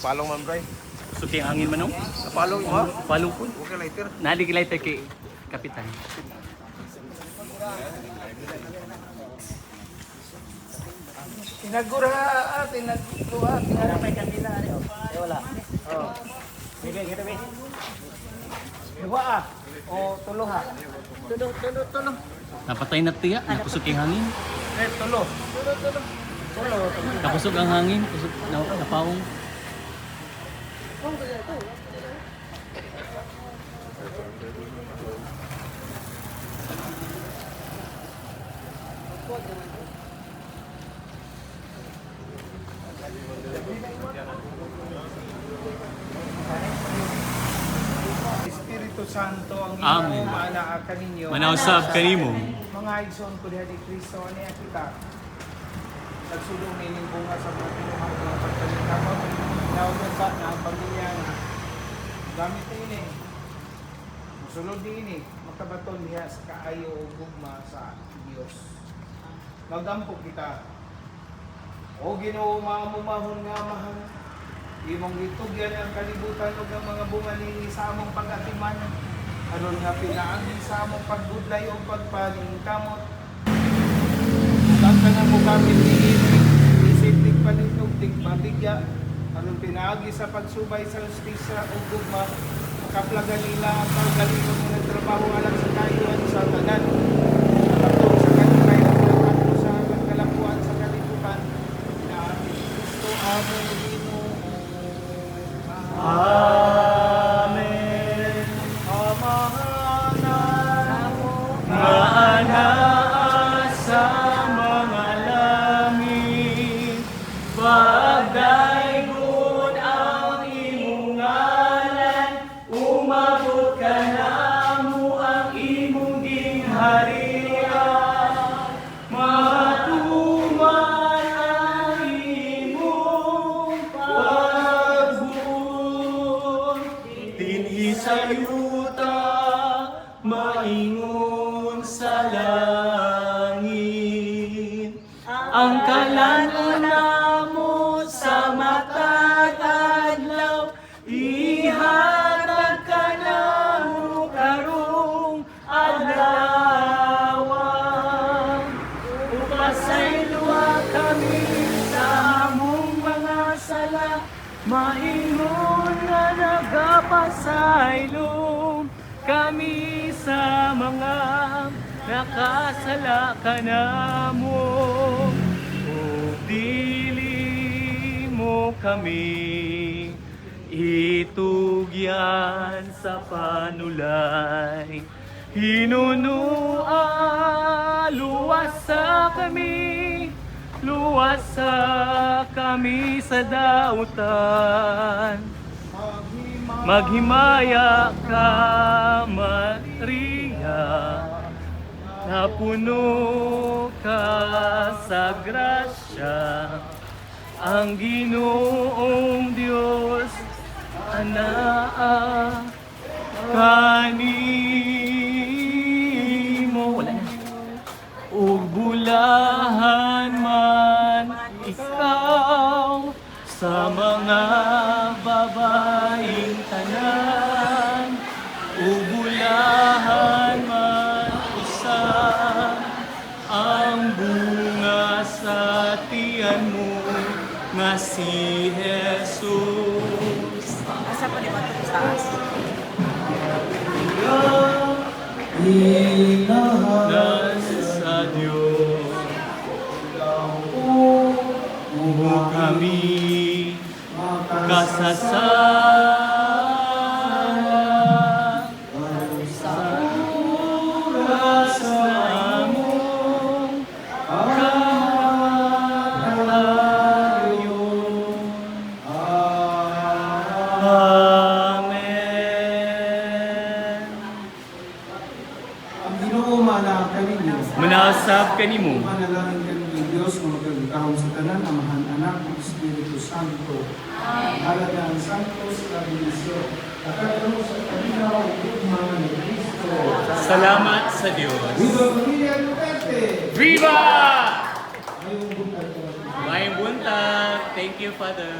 Palong man, bray. Suki ang hangin manong. Palong mo? Palong po. Okay, lighter. Nalig lighter kay kapitan. Tinagura, tinagura, tinagura. May kanila ano? Wala. Oh. Bigay kita, be. Dua ah. O tulo ha. Tulo. Napatay na tiya, nakusog ang hangin. Tulo. Tulo. Nakusog ang hangin, kusog napawong. Espiritu Santo ang Amen. inyong maanaakan ninyo. Manausab kanimo. Mga igsoon ko diha di Kristo niya kita. Nagsulong nining bunga sa mga pinuhang mga pagkalitamot. Naunan sa na ang pamilya nga. Gamit ini. Musulod ini. Makabaton diha sa kaayo o gugma sa Dios. Magampo kita. O Ginoo maamumahon nga mahal. Imong gitugyan ang kalibutan ug ang mga bunga nini sa among pag-atiman. Aron nga pinaagi sa among pagbudlay o pagpaning kamot. Ang kanang mo gamit ni isipig palintog tigpabigya. Aron pinaagi sa pagsubay sa justisya o gugma. Kaplagan nila ang paggalingon ng nagtrabaho alang sa kayuan sa tanan. Patong sa kanilay at sa kalapuan sa kalibutan. Na Kristo among Ginoo. Amen. Maanaa sa mga langit, pagdaygon ang imong ngalan, umabot ka na mo ang imong gingharian, matuman ang imong pagbuot, dinhi sa yuta, maingon sa langit. Ang kalanon namo sa matag adlaw, ihatag ka namo karong adlaw. Upasayloa kami sa among mga sala, maingon nga nagapasaylo kami sa mga nakasala ka namo. O dili mo kami itugyan sa panulay. Hinunua, luwasa kami sa dautan. Maghimaya ka, Maria, napuno ka sa grasya, ang Ginoong Diyos, anaa kanimo. Wala na. Ug bulahan man ikaw sa mga babaeng tanan, ubulahan man usa ang bunga sa tiyan mo nga si Jesus. Asa pa ni Mato sa taas? Inahan sa Diyos, mo kami kasasama sa oras na among kamatayon. Amen. Ang Ginoo mana kaninyo. Manasab kanimo. Manalangin kaninyo Dios nga magkagitahom sa tanan, Amahan, Anak, ug Espiritu Santo. Halaga ang Santos Tradisyon. Nakatulong sa kanila ug gugma ni Kristo. Salamat sa Diyos. Viva Pamilya Duterte! Viva! Ngayong buntag. Mayang buntag. Thank you, Father.